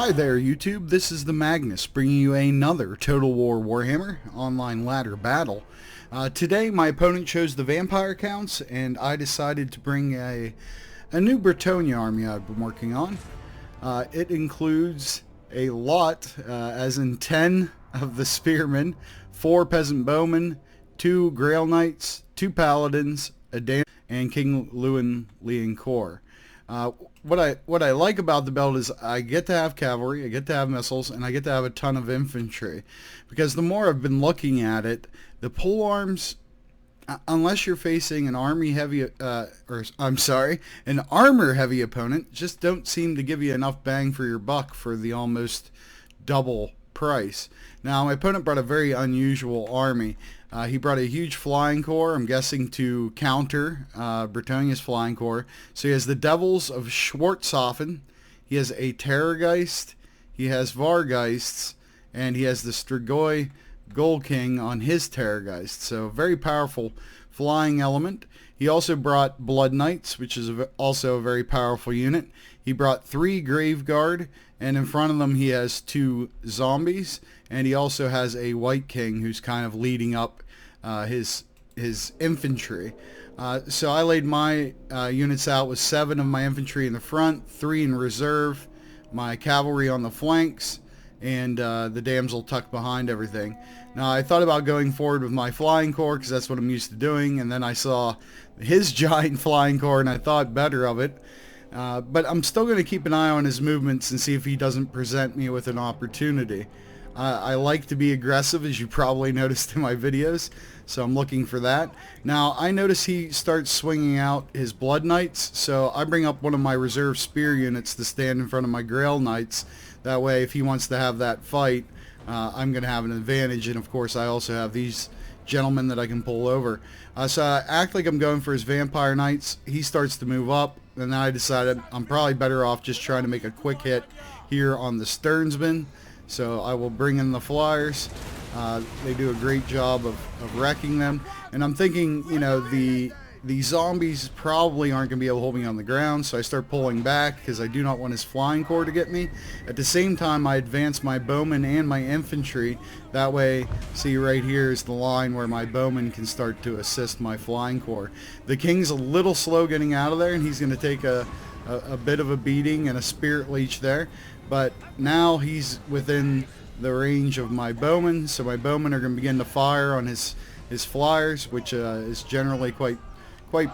Hi there YouTube, this is the Magnus bringing you another Total War Warhammer online ladder battle. Today my opponent chose the vampire counts and I decided to bring a new Bretonnia army I've been working on. It includes a lot, as in 10 of the spearmen, 4 peasant bowmen, 2 grail knights, 2 paladins, a dam, and King Lewin Leoncoeur. What I like about the belt is I get to have cavalry, I get to have missiles, and I get to have a ton of infantry. Because the more I've been looking at it, the pole arms, unless you're facing an army heavy, an armor heavy opponent, just don't seem to give you enough bang for your buck for the almost double price. Now my opponent brought a very unusual army. He brought a huge flying corps, I'm guessing to counter Bretonnia's flying corps. So he has the Devils of Schwarzhofen, he has a Terrorgeist, he has Vargeists, and he has the Strigoi Gold King on his Terrorgeist. So very powerful flying element. He also brought Blood Knights, which is also a very powerful unit. He brought 3 Grave Guard, and in front of them he has 2 zombies, and he also has a White King who's kind of leading up his infantry. So I laid my units out with 7 of my infantry in the front, 3 in reserve, my cavalry on the flanks, and the damsel tucked behind everything. Now I thought about going forward with my flying corps because that's what I'm used to doing, and then I saw his giant flying corps and I thought better of it. But I'm still going to keep an eye on his movements and see if he doesn't present me with an opportunity. I like to be aggressive, as you probably noticed in my videos, so I'm looking for that. Now I notice he starts swinging out his Blood Knights, so I bring up one of my reserve spear units to stand in front of my Grail Knights. That way if he wants to have that fight, I'm going to have an advantage, and of course I also have these gentlemen that I can pull over. So I act like I'm going for his Vampire Knights. He starts to move up, and then I decided I'm probably better off just trying to make a quick hit here on the Sternsmen. So I will bring in the Flyers. They do a great job of wrecking them. And I'm thinking, you know, the zombies probably aren't going to be able to hold me on the ground, so I start pulling back because I do not want his flying corps to get me. At the same time, I advance my bowmen and my infantry. That way, see right here is the line where my bowmen can start to assist my flying corps. The king's a little slow getting out of there, and he's going to take a bit of a beating and a spirit leech there. But now he's within the range of my bowmen, so my bowmen are going to begin to fire on his flyers, which is generally quite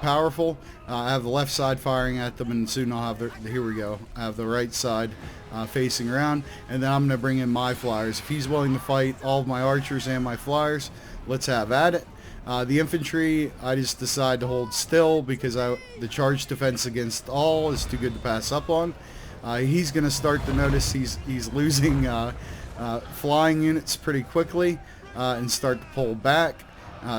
powerful. I have the left side firing at them, and soon I'll have here we go. I have the right side facing around, and then I'm going to bring in my flyers. If he's willing to fight all of my archers and my flyers, let's have at it. The infantry, I just decide to hold still because the charge defense against all is too good to pass up on. He's going to start to notice he's losing flying units pretty quickly and start to pull back.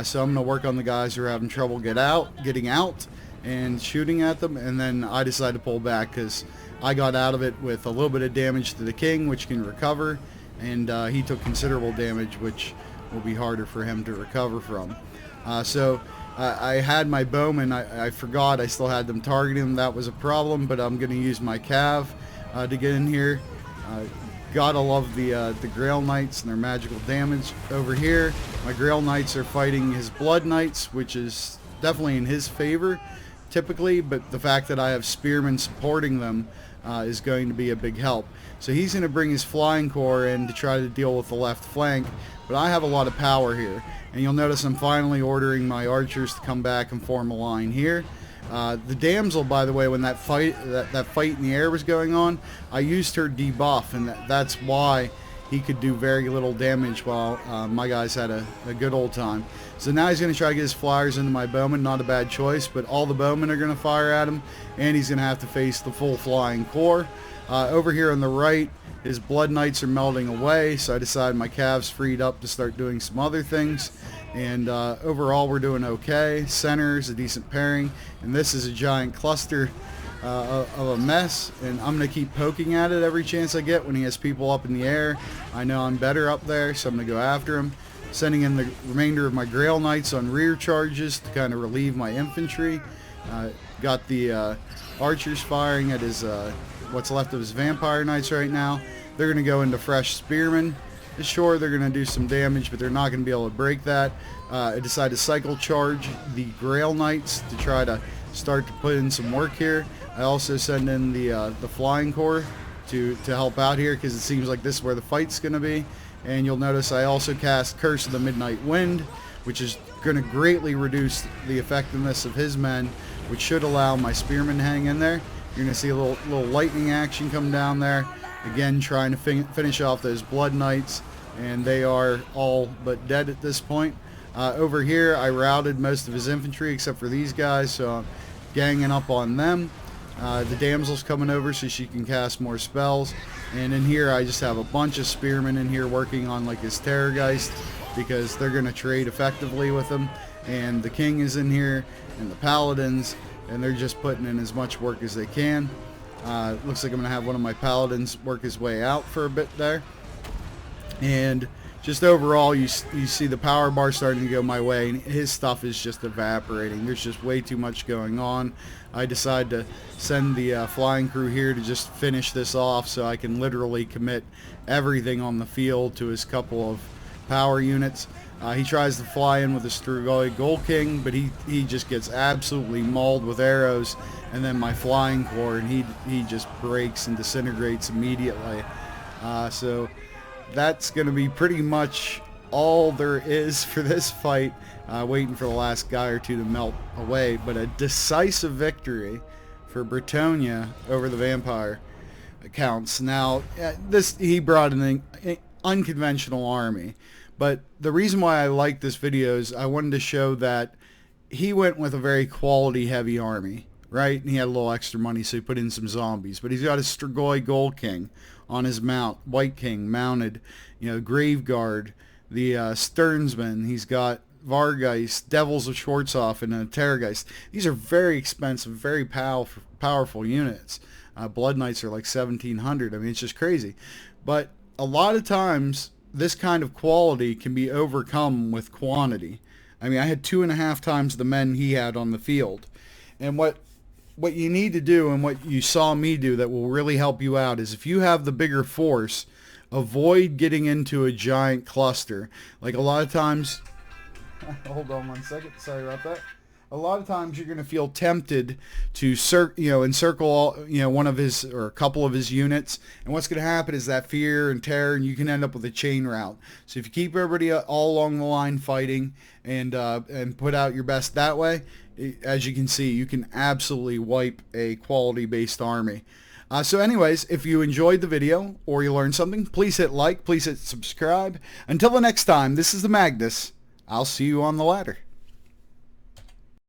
So I'm going to work on the guys who are having trouble getting out and shooting at them, and then I decide to pull back because I got out of it with a little bit of damage to the king, which can recover, and he took considerable damage, which will be harder for him to recover from. So I had my bowmen. I forgot I still had them targeting them. That was a problem, but I'm going to use my cav to get in here. Gotta love the Grail Knights and their magical damage. Over here, my Grail Knights are fighting his Blood Knights, which is definitely in his favor, typically, but the fact that I have spearmen supporting them is going to be a big help. So he's going to bring his flying corps in to try to deal with the left flank, but I have a lot of power here. And you'll notice I'm finally ordering my archers to come back and form a line here. The damsel, by the way, when that fight in the air was going on, I used her debuff, and that's why he could do very little damage while my guys had a good old time. So now he's going to try to get his flyers into my bowmen. Not a bad choice, but all the bowmen are going to fire at him, and he's going to have to face the full flying corps. Over here on the right, his Blood Knights are melting away, so I decided my calves freed up to start doing some other things. And overall we're doing okay. Center is a decent pairing, and this is a giant cluster of a mess, and I'm going to keep poking at it every chance I get. When he has people up in the air, I know I'm better up there, so I'm going to go after him. Sending in the remainder of my Grail Knights on rear charges to kind of relieve my infantry. Got the archers firing at his what's left of his Vampire Knights right now. they're going to go into fresh spearmen. Sure, they're going to do some damage, but they're not going to be able to break that. I decided to cycle charge the Grail Knights to try to start to put in some work here. I also send in the Flying Corps to help out here, because it seems like this is where the fight's going to be. And you'll notice I also cast Curse of the Midnight Wind, which is going to greatly reduce the effectiveness of his men, which should allow my spearmen to hang in there. You're going to see a little lightning action come down there. Again, trying to finish off those Blood Knights, and they are all but dead at this point. Over here, I routed most of his infantry except for these guys, so I'm ganging up on them. The damsel's coming over so she can cast more spells. And in here, I just have a bunch of spearmen in here working on like his Terrorgeist, because they're going to trade effectively with him. And the king is in here, and the paladins, and they're just putting in as much work as they can. Looks like I'm going to have one of my paladins work his way out for a bit there. And just overall, you see the power bar starting to go my way, and his stuff is just evaporating. There's just way too much going on. I decide to send the flying crew here to just finish this off, so I can literally commit everything on the field to his couple of power units. He tries to fly in with a Strigoi Gold King, but he just gets absolutely mauled with arrows, and then my Flying Corps, and he just breaks and disintegrates immediately. So that's going to be pretty much all there is for this fight. Waiting for the last guy or two to melt away, but a decisive victory for Bretonnia over the vampire counts. Now, he brought an unconventional army. But the reason why I like this video is I wanted to show that he went with a very quality heavy army, right? And he had a little extra money, so he put in some zombies. But he's got a Strigoi Gold King on his mount, White King mounted, Graveguard, the Sternsman. He's got Vargeist, Devils of Schwarzhoff, and a Terrorgeist. These are very expensive, very powerful units. Blood Knights are like 1,700. I mean, it's just crazy. But a lot of times, this kind of quality can be overcome with quantity. I mean, I had 2.5 times the men he had on the field. And what you need to do, and what you saw me do that will really help you out, is if you have the bigger force, avoid getting into a giant cluster. Like a lot of times, hold on one second, sorry about that. A lot of times you're going to feel tempted to encircle one of his or a couple of his units, and what's going to happen is that fear and terror, and you can end up with a chain rout. So if you keep everybody all along the line fighting and put out your best that way, as you can see, you can absolutely wipe a quality-based army. So anyways, if you enjoyed the video or you learned something, please hit like, please hit subscribe. Until the next time, this is the Magnus. I'll see you on the ladder.